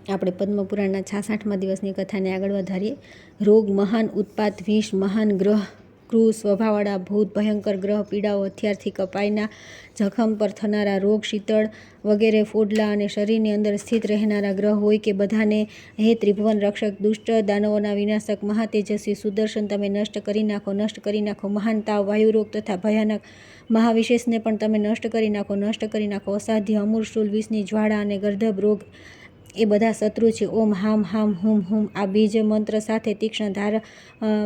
આપણે પદ્મપુરાણના 66મા દિવસની કથાને આગળ વધારીએ. રોગ, મહાન ઉત્પાત, વિષ, મહાન ગ્રહ, ક્રૂર સ્વભાવવાળા ભૂત, ભયંકર ગ્રહ, પીડાઓ, હથિયારથી કપાઈના જખમ પર થનારા રોગ, શીતળ વગેરે ફોડલા અને શરીરની અંદર સ્થિત રહેનારા ગ્રહ હોય કે બધાને હે ત્રિભુવન રક્ષક, દુષ્ટ દાનવોના વિનાશક, મહાતેજસ્વી સુદર્શન, તમે નષ્ટ કરી નાખો, નષ્ટ કરી નાખો. મહાન તાવ, વાયુરોગ તથા ભયાનક મહાવિશેષને પણ તમે નષ્ટ કરી નાખો, નષ્ટ કરી નાખો. અસાધ્ય અમૂર શૂલ, વિષની જ્વાળા અને ગર્ધબ રોગ એ બધા શત્રુ છે. ઓમ હામ હામ હુમ હુમ આ બીજ મંત્ર સાથે તીક્ષ્ણ ધાર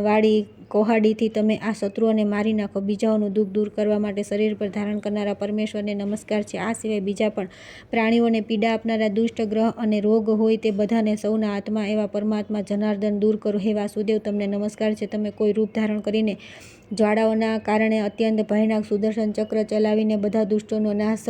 વાળી કોહાડીથી તમે આ શત્રુઓને મારી નાખો. બીજાઓનું દુઃખ દૂર કરવા માટે શરીર પર ધારણ કરનારા પરમેશ્વરને નમસ્કાર છે. આ સિવાય બીજા પણ પ્રાણીઓને પીડા આપનારા દુષ્ટ ગ્રહ અને રોગ હોય તે બધાને સૌના આત્મા એવા પરમાત્મા જનાર્દન દૂર કરો. હે વાસુદેવ, તમને નમસ્કાર છે. તમે કોઈ રૂપ ધારણ કરીને જ્વાળાઓના કારણે અત્યંત ભયાનક સુદર્શન ચક્ર ચલાવીને બધા દુષ્ટોનો નાશ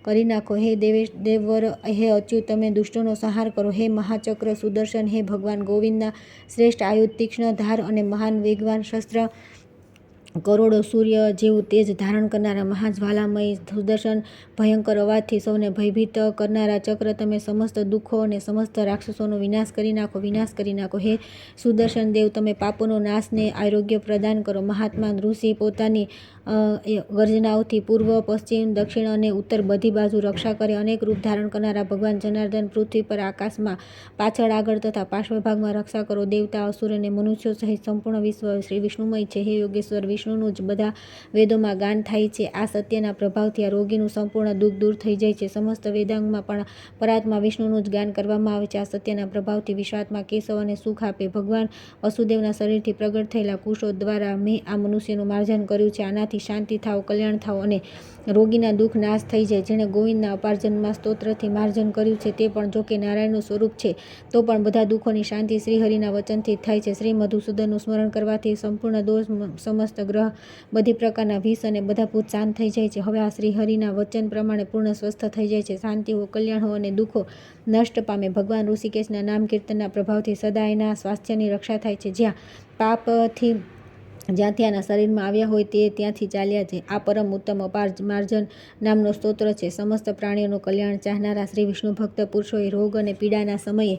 કરી નાખો. હે દેવવર, હે અચ્યુત, તમે દુષ્ટોનો સંહાર કરો. હે મહાચક્ર સુદર્શન, હે ભગવાન ગોવિંદના શ્રેષ્ઠ આયુધ, તીક્ષ્ણ ધાર અને મહાન વેગવાન શસ્ત્ર, કરોડો સૂર્ય જેવું તેજ ધારણ કરનારા મહાજ્વાલામય સુદર્શન, ભયંકર અવાજથી સૌને ભયભીત કરનારા ચક્ર, તમે સમસ્ત દુઃખો અને સમસ્ત રાક્ષસોનો વિનાશ કરી નાખો, વિનાશ કરી નાખો. હે સુદર્શન દેવ, તમે પાપોનો નાશને આરોગ્ય પ્રદાન કરો. મહાત્મા ઋષિ પોતાની ગર્જનાઓથી પૂર્વ, પશ્ચિમ, દક્ષિણ અને ઉત્તર બધી બાજુ રક્ષા કરે. અનેક રૂપ ધારણ કરનારા ભગવાન જનાર્દન પૃથ્વી પર, આકાશમાં, પાછળ, આગળ તથા પાર્શ્વભાગમાં રક્ષા કરો. દેવતા, અસુર અને મનુષ્યો સહિત સંપૂર્ણ વિશ્વ શ્રી વિષ્ણુમય છે. હે યોગેશ્વર, વિષ્ણુનું જ બધા વેદોમાં ગાન થાય છે. આ સત્યના પ્રભાવથી આ રોગીનું સંપૂર્ણ દુઃખ દૂર થઈ જાય છે. સમસ્ત વેદાંગમાં પણ પરાત્મા વિષ્ણુનું જ ગાન કરવામાં આવે છે. આ સત્યના પ્રભાવથી વિશ્વાત્મા કેશવ અને સુખ આપે ભગવાન વસુદેવના શરીરથી પ્રગટ થયેલા કુશો દ્વારા મેં આ મનુષ્યનું માર્જન કર્યું છે. આનાથી શાંતિ થાવ, કલ્યાણ થાવ અને રોગીના દુઃખ નાશ થઈ જાય. જેણે ગોવિંદના અપાર્જનમાં સ્તોત્રથી માર્જન કર્યું છે તે પણ જોકે નારાયણનું સ્વરૂપ છે તો પણ બધા દુઃખોની શાંતિ શ્રીહરિના વચનથી થાય છે. શ્રી મધુસૂદનનું સ્મરણ કરવાથી સંપૂર્ણ દોષ, સમસ્ત ગ્રહ, બધી પ્રકારના વિષ અને બધા ભૂત શાંત થઈ જાય છે. હવે આ શ્રીહરિના વચન પ્રમાણે પૂર્ણ સ્વસ્થ થઈ જાય છે. શાંતિ હો, કલ્યાણ હો અને દુઃખો નષ્ટ પામે. ભગવાન ઋષિકેશના નામ કીર્તનના પ્રભાવથી સદા એના સ્વાસ્થ્યની રક્ષા થાય છે. જ્યાંથી આના શરીરમાં આવ્યા હોય તે ત્યાંથી ચાલ્યા છે. આ પરમ ઉત્તમ અપાર-માર્જન નામનો સ્તોત્ર છે. સમસ્ત પ્રાણીઓનું કલ્યાણ ચાહનારા શ્રી વિષ્ણુ ભક્ત પુરુષોએ રોગ અને પીડાના સમયે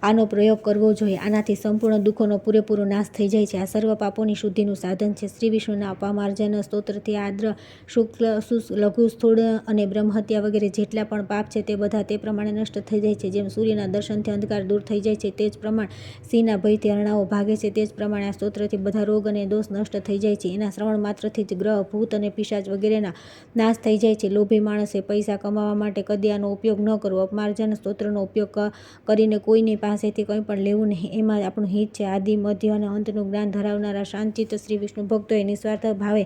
આનો પ્રયોગ કરવો જોઈએ. આનાથી સંપૂર્ણ દુઃખોનો પૂરેપૂરો નાશ થઈ જાય છે. આ સર્વ પાપોની શુદ્ધિનું સાધન છે. શ્રી વિષ્ણુના અપામાર્જન સ્તોત્રથી આદ્ર, શુક્લ, લઘુ, સ્થૂળ અને બ્રહ્મહત્યા વગેરે જેટલા પણ પાપ છે તે બધા તે પ્રમાણે નષ્ટ થઈ જાય છે. જેમ સૂર્યના દર્શનથી અંધકાર દૂર થઈ જાય છે તે જ પ્રમાણે સિંહના ભયથી હરણાઓ ભાગે છે તે જ પ્રમાણે આ સ્તોત્રથી બધા રોગ અને દોષ નષ્ટ થઈ જાય છે. એના શ્રવણ માત્રથી જ ગ્રહ, ભૂત અને પિશાચ વગેરેના નાશ થઈ જાય છે. લોભી માણસે પૈસા કમાવા માટે કદી આનો ઉપયોગ ન કરવો. અપમાર્જન સ્તોત્રનો ઉપયોગ કરીને કોઈની પાસેથી કંઈ પણ લેવું નહીં. એમાં આપણું હિત છે. આદિ, મધ્ય અને અંતનું જ્ઞાન ધરાવનારા શાંતચિત્ત શ્રી વિષ્ણુ ભક્તોએ નિસ્વાર્થ ભાવે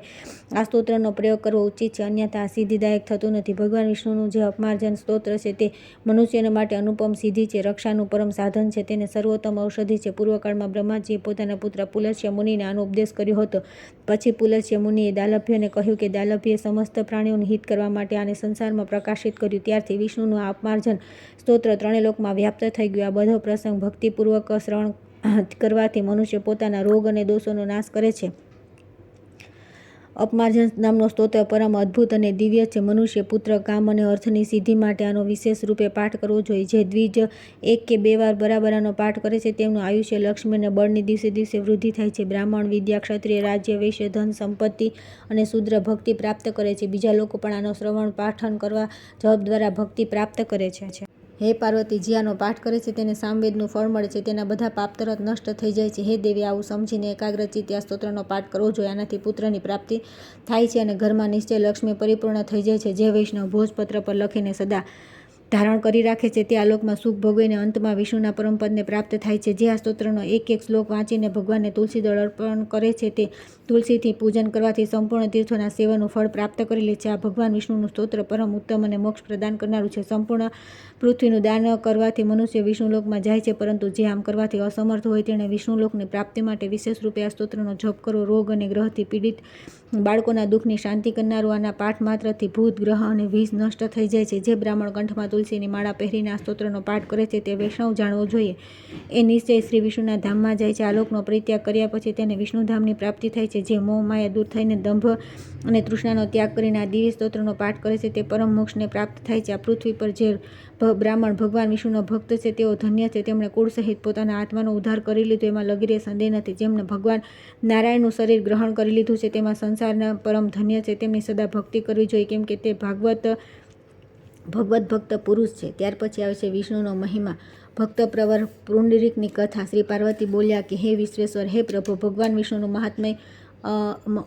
આ સ્તોત્રનો પ્રયોગ કરવો ઉચિત છે. અન્યથા આ સિદ્ધિદાયક થતું નથી. ભગવાન વિષ્ણુનું જે અપમાર્જન સ્તોત્ર છે તે મનુષ્યને માટે અનુપમ સિદ્ધિ છે, રક્ષાનું પરમ સાધન છે, તેને સર્વોત્તમ ઔષધિ છે. પૂર્વકાળમાં બ્રહ્માજીએ પોતાના પુત્ર પુલસ્ત્ય મુનિને આનો ઉપદેશ કર્યો હતો. પછી પુલસ્ત્ય મુનિએ દાલભ્યને કહ્યું કે દાલભ્યે સમસ્ત પ્રાણીઓનું હિત કરવા માટે આને સંસારમાં પ્રકાશિત કર્યું. ત્યારથી વિષ્ણુનું આ અપમાર્જન સ્તોત્ર ત્રણેય લોકમાં વ્યાપ્ત થઈ ગયું. આ બધો પ્રસંગ ભક્તિપૂર્વક શ્રવણ કરવાથી મનુષ્ય પોતાના રોગ અને દોષોનો નાશ કરે છે. અપમાર્જન નામનો સ્તોત્ર પરમ અદ્ભુત અને દિવ્ય છે. મનુષ્ય પુત્ર, કામ અને અર્થની સિદ્ધિ માટે આનો વિશેષ રૂપે પાઠ કરવો જોઈએ. જે દ્વિજ 1 કે 2 વાર બરાબર આનો પાઠ કરે છે તેમનું આયુષ્ય, લક્ષ્મી અને બળની દિવસે દિવસે વૃદ્ધિ થાય છે. બ્રાહ્મણ વિદ્યા, ક્ષત્રિય રાજ્ય, વૈશ્ય ધન સંપત્તિ અને શૂદ્ર ભક્તિ પ્રાપ્ત કરે છે. બીજા લોકો પણ આનો શ્રવણ પાઠન કરવા જપ દ્વારા ભક્તિ પ્રાપ્ત કરે છે. હે પાર્વતી, જે આનો પાઠ કરે છે તેને સામવેદનું ફળ મળે છે. તેના બધા પાપ તરત નષ્ટ થઈ જાય છે. હે દેવી, આવું સમજીને એકાગ્રચિત્તે આ સ્તોત્રનો પાઠ કરવો જોઈએ. આનાથી પુત્રની પ્રાપ્તિ થાય છે અને ઘરમાં નિશ્ચય લક્ષ્મી પરિપૂર્ણ થઈ જાય છે. જે વૈષ્ણવ ભોજપત્ર પર લખીને સદા ધારણ કરી રાખે છે તે આ લોકમાં સુખ ભોગવીને અંતમાં વિષ્ણુના પરમપદને પ્રાપ્ત થાય છે. જે આ સ્તોત્રનો એક એક શ્લોક વાંચીને ભગવાનને તુલસી દળ અર્પણ કરે છે તે તુલસીથી પૂજન કરવાથી સંપૂર્ણ તીર્થોના સેવનનું ફળ પ્રાપ્ત કરી લે છે. આ ભગવાન વિષ્ણુનું સ્તોત્ર પરમ ઉત્તમ અને મોક્ષ પ્રદાન કરનારું છે. સંપૂર્ણ પૃથ્વીનું દાન કરવાથી મનુષ્ય વિષ્ણુલોકમાં જાય છે, પરંતુ જે આમ કરવાથી અસમર્થ હોય તેણે વિષ્ણુલોકની પ્રાપ્તિ માટે વિશેષ રૂપે આ સ્તોત્રનો જપ કરવો. રોગ અને ગ્રહથી પીડિત બાળકોના દુઃખની શાંતિ કરનારું આના પાઠ માત્રથી ભૂત, ગ્રહ અને વિષ નષ્ટ થઈ જાય છે. જે બ્રાહ્મણ કંઠમાં તુલસીની માળા પહેરીને આ સ્તોત્રનો પાઠ કરે છે તે વૈષ્ણવ જાણવો જોઈએ. એ નિશ્ચય શ્રી વિષ્ણુના ધામમાં જાય છે. આ લોકનો પરિત્યાગ કર્યા પછી તેને વિષ્ણુધામની પ્રાપ્તિ થાય છે. જે મોહ માયા દૂર થઈને દંભ અને તૃષ્ણાનો ત્યાગ કરીને આ દિવ્ય સ્તોત્રનો પાઠ કરે છે તે પરમ મોક્ષને પ્રાપ્ત થાય છે. આ પૃથ્વી પર જે બ્રાહ્મણ ભગવાન વિષ્ણુનો ભક્ત છે તેઓ ધન્ય છે, તેમણે કુળ સહિત પોતાના આત્માનો ઉદ્ધાર કરી લીધો, એમાં લગીરે સંદેહ નથી. જેમણે ભગવાન નારાયણનું શરીર ગ્રહણ કરી લીધું છે તેમાં સંસારના પરમ ધન્ય છે, તેમની સદા ભક્તિ કરવી જોઈએ, કેમ કે તે ભગવત ભક્ત પુરુષ છે. ત્યાર પછી આવે છે વિષ્ણુનો મહિમા. ભક્ત પ્રવર પુંડરીકની કથા. શ્રી પાર્વતી બોલ્યા કે હે વિશ્વેશ્વર, હે પ્રભુ, ભગવાન વિષ્ણુનું મહાત્મય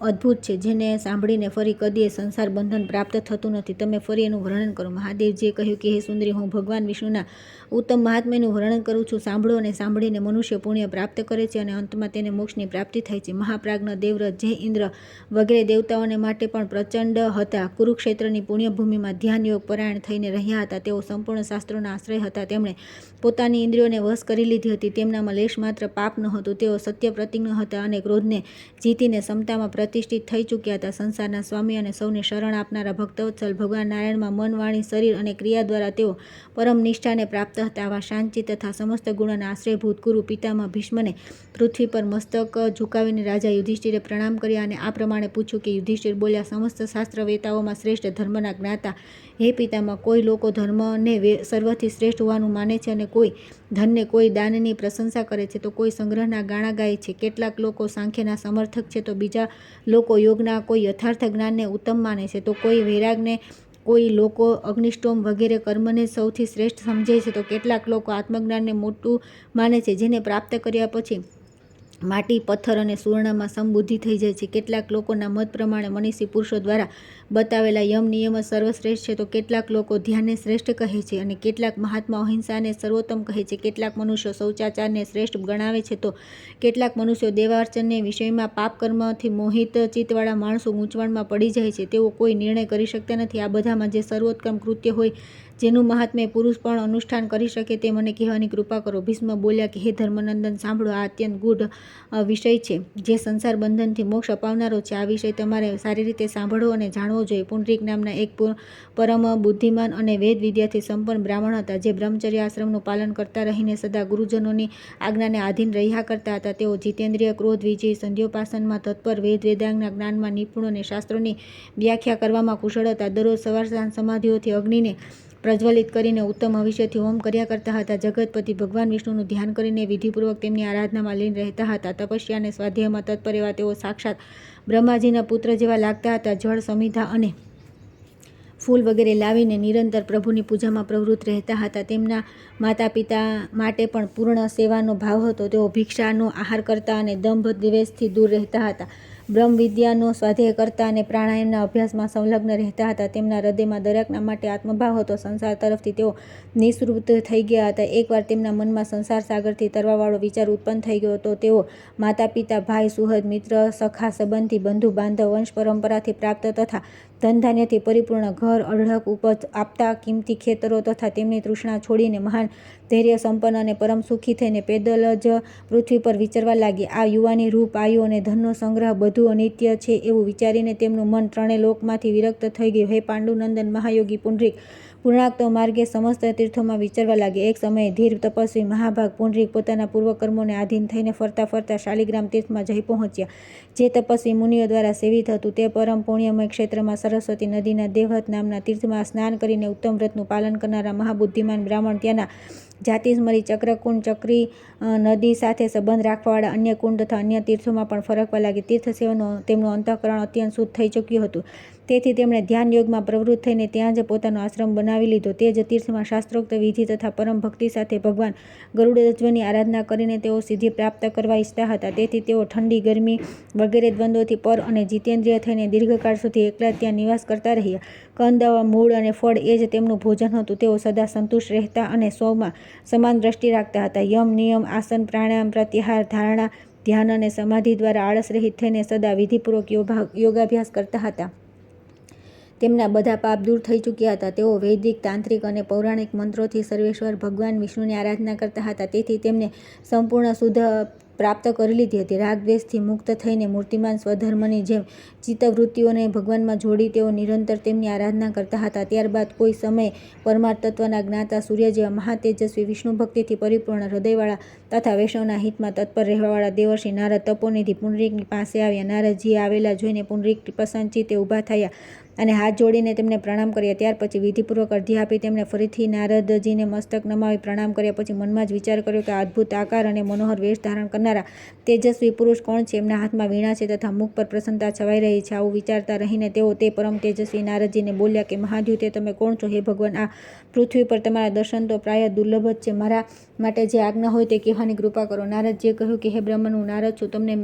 અદ્ભુત છે, જેને સાંભળીને ફરી કદીએ સંસાર બંધન પ્રાપ્ત થતું નથી. તમે ફરી એનું વર્ણન કરો. મહાદેવજીએ કહ્યું કે હે સુંદરી, હું ભગવાન વિષ્ણુના ઉત્તમ મહાત્મ્યનું વર્ણન કરું છું. સાંભળો. અને સાંભળીને મનુષ્ય પુણ્ય પ્રાપ્ત કરે છે અને અંતમાં તેને મોક્ષની પ્રાપ્તિ થાય છે. મહાપ્રાજ્ઞ દેવવ્રત, જે ઇન્દ્ર વગેરે દેવતાઓને માટે પણ પ્રચંડ હતા, કુરુક્ષેત્રની પુણ્યભૂમિમાં ધ્યાન યોગ પરાયણ થઈને રહ્યા હતા. તેઓ સંપૂર્ણ શાસ્ત્રોના આશ્રય હતા. તેમણે પોતાની ઇન્દ્રિયોને વશ કરી લીધી હતી. તેમનામાં લેશ માત્ર પાપ નહોતું. તેઓ સત્ય પ્રતિજ્ઞ હતા અને ક્રોધને જીતીને સમતામાં પ્રતિષ્ઠિત થઈ ચૂક્યા હતા. સંસારના સ્વામી અને સૌને શરણ આપનારા ભક્તવત્સલ ભગવાન નારાયણમાં મન, વાણી, શરીર અને ક્રિયા દ્વારા તેઓ પરમ નિષ્ઠાને પ્રાપ્ત હતા. આવા શાંતિ તથા સમસ્ત ગુણોના આશ્રયભૂત ગુરુ પિતામહ ભીષ્મને પૃથ્વી પર મસ્તક ઝુકાવીને રાજા યુધિષ્ઠિરે પ્રણામ કર્યા અને આ પ્રમાણે પૂછ્યું કે યુધિષ્ઠિર બોલ્યા, સમસ્ત શાસ્ત્ર વેતાઓમાં શ્રેષ્ઠ ધર્મના જ્ઞાતા, હે પિતામહ, કોઈ લોકો ધર્મને સર્વથી શ્રેષ્ઠ હોવાનું માને છે અને કોઈ ધનને, કોઈ દાનની પ્રશંસા કરે છે, તો કોઈ સંગ્રહના ગાણા ગાય છે. કેટલાક લોકો સાંખ્યના સમર્થક છે, તો બીજા લોકો યોગના, કોઈ યથાર્થ જ્ઞાનને ઉત્તમ માને છે, તો કોઈ વૈરાગને, કોઈ લોકો અગ્નિષ્ટોમ વગેરે કર્મને સૌથી શ્રેષ્ઠ સમજે છે, તો કેટલાક લોકો આત્મજ્ઞાનને મોટું માને છે, જેને પ્રાપ્ત કર્યા પછી માટી, પથ્થર અને સુવર્ણમાં સમબુદ્ધિ થઈ જાય છે. કેટલાક લોકોના મત પ્રમાણે મનીષી પુરુષો દ્વારા બતાવેલા યમ નિયમ જ સર્વશ્રેષ્ઠ છે, તો કેટલાક લોકો ધ્યાનને શ્રેષ્ઠ કહે છે અને કેટલાક મહાત્મા અહિંસાને સર્વોત્તમ કહે છે. કેટલાક મનુષ્યો શૌચાચારને શ્રેષ્ઠ ગણાવે છે, તો કેટલાક મનુષ્યો દેવાર્ચનને વિષયમાં પાપ કર્મથી મોહિત ચિત્તવાળા માણસો ગૂંચવણમાં પડી જાય છે. તેઓ કોઈ નિર્ણય કરી શકતા નથી. આ બધામાં જે સર્વોત્તમ કૃત્ય હોય, જેનું મહાત્મ્ય પુરુષ પણ અનુષ્ઠાન કરી શકે, તે મને કહેવાની કૃપા કરો. ભીષ્મ બોલ્યા કે હે ધર્મનંદન, સાંભળો. આ અત્યંત ગૂઢ વિષય છે, જે સંસાર બંધનથી મોક્ષ અપાવનારો છે. આ વિષય તમારે સારી રીતે સાંભળવો અને જાણવો જોઈએ. પુંડરીક નામના એક પરમ બુદ્ધિમાન અને વેદ વિદ્યાથી સંપન્ન બ્રાહ્મણ હતા, જે બ્રહ્મચર્ય આશ્રમનું પાલન કરતા રહીને સદા ગુરુજનોની આજ્ઞાને આધીન રહ્યા કરતા હતા. તેઓ જીતેન્દ્રિય, ક્રોધ વિજયી, સંધ્યોપાસનમાં તત્પર, વેદાંગના જ્ઞાનમાં નિપુણ અને શાસ્ત્રોની વ્યાખ્યા કરવામાં કુશળ હતા. દરરોજ સવાર સાંજ સમાધિઓથી અગ્નિને પ્રજ્વલિત કરીને ઉત્તમ ભવિષ્યથી હોમ કર્યા કરતા હતા. જગતપતિ ભગવાન વિષ્ણુનું ધ્યાન કરીને વિધિપૂર્વક તેમની આરાધનામાં લીન રહેતા હતા. તપસ્યા અને સ્વાધ્યાયમાં તત્પર એવા તેઓ સાક્ષાત બ્રહ્માજીના પુત્ર જેવા લાગતા હતા. જળ, સમિધા અને ફૂલ વગેરે લાવીને નિરંતર પ્રભુની પૂજામાં પ્રવૃત્ત રહેતા હતા. તેમના માતા પિતા માટે પણ પૂર્ણ સેવાનો ભાવ હતો. તેઓ ભિક્ષાનો આહાર કરતા અને દંભ દ્વેષથી દૂર રહેતા હતા. બ્રહ્મ વિદ્યાનો સ્વાધ્યાય કરતા અને પ્રાણાયામના અભ્યાસમાં સંલગ્ન રહેતા હતા. તેમના હૃદયમાં દરેકના માટે આત્મભાવ હતો. સંસાર તરફથી તેઓ નિવૃત્ત થઈ ગયા હતા. એકવાર તેમના મનમાં સંસાર સાગરથી તરવાવાળો વિચાર ઉત્પન્ન થઈ ગયો તો તેઓ માતા પિતા, ભાઈ, સુહદ, મિત્ર, સખા, સંબંધી, બંધુ બાંધવ, વંશ પરંપરાથી પ્રાપ્ત તથા ધનધાન્યથી પરિપૂર્ણ ઘર, અઢળક ઉપજ આપતા કિંમતી ખેતરો તથા તેમની તૃષ્ણા છોડીને મહાન ધૈર્ય સંપન્ન અને પરમ સુખી થઈને પેદલ જ પૃથ્વી પર વિચરવા લાગ્યા. આ યુવાની, રૂપ, આયુ અને ધનનો સંગ્રહ બધું અનિત્ય છે એવું વિચારીને તેમનું મન ત્રણેય લોકમાંથી વિરક્ત થઈ ગયું. હે પાંડુનંદન, મહાયોગી પુંડરીક પૂર્ણાક્ત માર્ગે સમસ્ત તીર્થોમાં વિચરવા લાગ્યા. એક સમયે ધીર તપસ્વી મહાભાગ પુંડરીક પોતાના પૂર્વકર્મોને આધીન થઈને ફરતા ફરતા શાલિગ્રામ તીર્થમાં જઈ પહોંચ્યા, જે તપસ્વી મુનિઓ દ્વારા સેવિત હતું. તે પરમ પુણ્યમય ક્ષેત્રમાં સરસ્વતી નદીના દેવહત નામના તીર્થમાં સ્નાન કરીને ઉત્તમ વ્રતનું પાલન કરનારા મહાબુદ્ધિમાન બ્રાહ્મણ ત્યાંના જાતિસ્મરી ચક્રકુંડ, ચક્રી નદી સાથે સંબંધ રાખવાવાળા અન્ય કુંડ તથા અન્ય તીર્થોમાં પણ ફરકવા લાગી. તીર્થ સેવાનું તેમનું અંતઃકરણ અત્યંત શુદ્ધ થઈ ચૂક્યું હતું. તેથી તેમણે ધ્યાન યોગમાં પ્રવૃત્ત થઈને ત્યાં જ પોતાનો આશ્રમ બનાવી લીધો. તે જ તીર્થમાં શાસ્ત્રોક્ત વિધિ તથા પરમ ભક્તિ સાથે ભગવાન ગરુડધ્વજની આરાધના કરીને તેઓ સિદ્ધિ પ્રાપ્ત કરવા ઈચ્છતા હતા. તેથી તેઓ ઠંડી, ગરમી વગેરે દ્વંદ્વોથી પર અને જીતેન્દ્રિય થઈને દીર્ઘકાળ સુધી એકલા ત્યાં નિવાસ કરતા રહ્યા. કંદ, મૂળ અને ફળ એ જ તેમનું ભોજન હતું. તેઓ સદા સંતુષ્ટ રહેતા અને સૌમાં સમાન દ્રષ્ટિ રાખતા હતા. યમ, નિયમ, આસન, પ્રાણાયામ, પ્રત્યાહાર, ધારણા, ધ્યાન અને સમાધિ દ્વારા આળસ રહિત થઈને સદા વિધિપૂર્વક યોગાભ્યાસ કરતા હતા. તેમના બધા પાપ દૂર થઈ ચૂક્યા હતા. તેઓ વૈદિક, તાંત્રિક અને પૌરાણિક મંત્રોથી સર્વેશ્વર ભગવાન વિષ્ણુની આરાધના કરતા હતા. તેથી તેમને સંપૂર્ણ શુદ્ધ પ્રાપ્ત કરી લીધી હતી. રાગ દ્વેષથી મુક્ત થઈને મૂર્તિમાન સ્વધર્મની જેમ ચિત્તવૃત્તિઓને ભગવાનમાં જોડી તેઓ નિરંતર તેમની આરાધના કરતા હતા. ત્યારબાદ કોઈ સમયે પરમાર્થ તત્વના જ્ઞાતા સૂર્ય જેવા મહાતેજસ્વી, વિષ્ણુ ભક્તિથી પરિપૂર્ણ, હૃદયવાળા તથા વૈષ્ણવના હિતમાં તત્પર રહેવાવાળા દેવર્ષિ નારદ તપોનિધિ પુંડરીકની પાસે આવ્યા. નારદજીએ આવેલા જોઈને પુંડરીક પ્રસન્નચિત્તે ઊભા થયા અને હાથ જોડીને તેમને પ્રણામ કર્યા. ત્યાર પછી વિધિપૂર્વક અર્ઘ્ય આપી તેમણે ફરીથી નારદજીને મસ્તક નમાવી પ્રણામ કર્યા. પછી મનમાં જ વિચાર કર્યો કે આ અદ્ભુત આકાર અને મનોહર વેશ ધારણ કરનારા તેજસ્વી પુરુષ કોણ છે? એમના હાથમાં વીણા છે તથા મુખ પર પ્રસન્નતા છવાઈ રહી છે. આવું વિચારતા રહીને તેઓ તે પરમ તેજસ્વી નારદજીને બોલ્યા કે મહાદ્યુતે તમે કોણ છો? હે ભગવાન, આ પૃથ્વી પર તમારા દર્શન તો પ્રાય દુર્લભ જ છે. મારા માટે જે આજ્ઞા હોય તે કહેવાની કૃપા કરો. નારદજીએ કહ્યું કે હે બ્રહ્મન, હું નારદ છું. તમને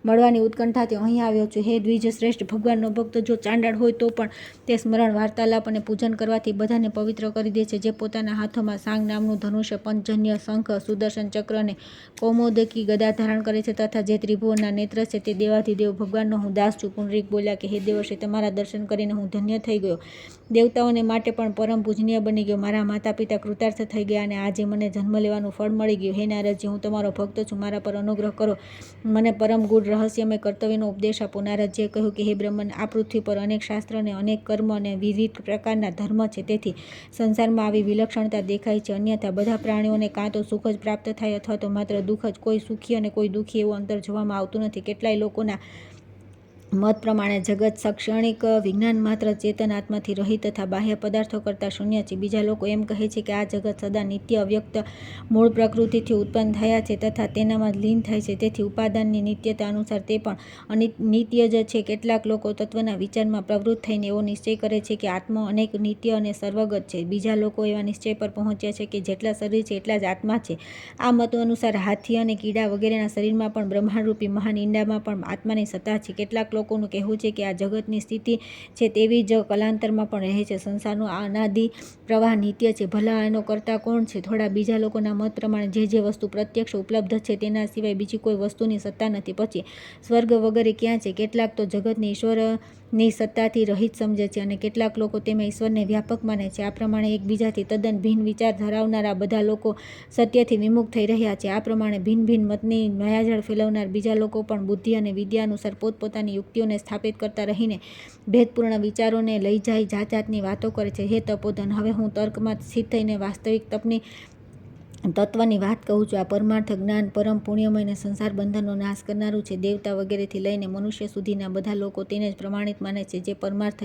મળવાની ઉત્કંઠાથી અહીં આવ્યો છું. હે દ્વિજ શ્રેષ્ઠ, ભગવાનનો ભક્ત જો ચાંડાળ હોય તો પણ તે સ્મરણ, વાર્તાલાપ અને પૂજન કરવાથી બધાને પવિત્ર કરી દે છે. જે પોતાના હાથોમાં સાંગ નામનું ધનુષ્ય, પંચજન્ય, શંખ, સુદર્શન ચક્ર અને કૌમોદકી ગદા ધારણ કરે છે તથા જે ત્રિભુવનના નેત્ર છે તે દેવાધિદેવ ભગવાનનો હું દાસ છું. પુંડરીક બોલ્યા કે હે દેવર્ષિ, તમારા દર્શન કરીને હું ધન્ય થઈ ગયો. દેવતાઓને માટે પણ પરમ પૂજનીય બની ગયો. મારા માતા પિતા કૃતાર્થ થઈ ગયા અને આજે મને જન્મ લેવાનું ફળ મળી ગયું. હે નારદજી, હું તમારો ભક્ત છું. મારા પર અનુગ્રહ કરો. મને પરમ ગૂઢ રહસ્યમય કર્તવ્યનો ઉપદેશ આપો. નારદજીએ કહ્યું કે હે બ્રહ્મન, આ પૃથ્વી પર અનેક શાસ્ત્ર અને અનેક કર્મ અને વિવિધ પ્રકારના ધર્મ છે. તેથી સંસારમાં આવી વિલક્ષણતા દેખાય છે. અન્યથા બધા પ્રાણીઓને કાં તો સુખ જ પ્રાપ્ત થાય અથવા તો માત્ર દુઃખ જ. કોઈ સુખી અને કોઈ દુઃખી એવું અંતર જોવામાં આવતું નથી. કેટલાય લોકોના મત પ્રમાણે જગત શૈક્ષણિક વિજ્ઞાન માત્ર ચેતન આત્માથી રહિત તથા બાહ્ય પદાર્થો કરતાં શૂન્ય છે. બીજા લોકો એમ કહે છે કે આ જગત સદા નિત્ય અવ્યક્ત મૂળ પ્રકૃતિથી ઉત્પન્ન થયા છે તથા તેનામાં જ લીન થાય છે. તેથી ઉપાદાનની નિત્યતા અનુસાર તે પણ અનિત્ય જ છે. કેટલાક લોકો તત્વના વિચારમાં પ્રવૃત્ત થઈને એવો નિશ્ચય કરે છે કે આત્મા અનેક, નિત્ય અને સર્વગત છે. બીજા લોકો એવા નિશ્ચય પર પહોંચ્યા છે કે જેટલા શરીર છે એટલા જ આત્મા છે. આ મતો અનુસાર હાથી અને કીડા વગેરેના શરીરમાં પણ બ્રહ્માંડરૂપી મહાન ઈંડામાં પણ આત્માની સત્તા છે. કેટલાક લોકોનું કહેવું છે કે આ જગતની સ્થિતિ છે તેવી જ કલાંતરમાં પણ રહે છે. સંસારનો આ અનાદિ પ્રવાહ નિત્ય છે. ભલા એનો કરતા કોણ છે? થોડા બીજા લોકોના મત પ્રમાણે જે વસ્તુ પ્રત્યક્ષ ઉપલબ્ધ છે તેના સિવાય બીજી કોઈ વસ્તુની સત્તા નથી. પછી સ્વર્ગ વગેરે ક્યાં છે? કેટલાક તો જગતને ઈશ્વરની સત્તાથી રહિત સમજે છે અને કેટલાક લોકો તેમાં ઈશ્વરને વ્યાપક માને છે. આ પ્રમાણે એકબીજાથી તદ્દન ભિન્ન વિચાર ધરાવનારા બધા લોકો સત્યથી વિમુખ થઈ રહ્યા છે. આ પ્રમાણે ભિન્ન ભિન્ન મતની માયાજાળ ફેલાવનાર બીજા લોકો પણ બુદ્ધિ અને વિદ્યા અનુસાર પોતપોતાની યુક્તિઓને સ્થાપિત કરતા રહીને ભેદપૂર્ણ વિચારોને લઈ જાય જાત જાતની વાતો કરે છે. હે તપોધન, હવે હું તર્કમાં સ્થિત થઈને વાસ્તવિક તત્વની વાત કહું છું. આ પરમાર્થ જ્ઞાન પરમ પુણ્યમય અને સંસાર બંધનનો નાશ કરનારું છે. દેવતા વગેરેથી લઈને મનુષ્ય સુધીના બધા લોકો તેને જ પ્રમાણિત માને છે જે પરમાર્થ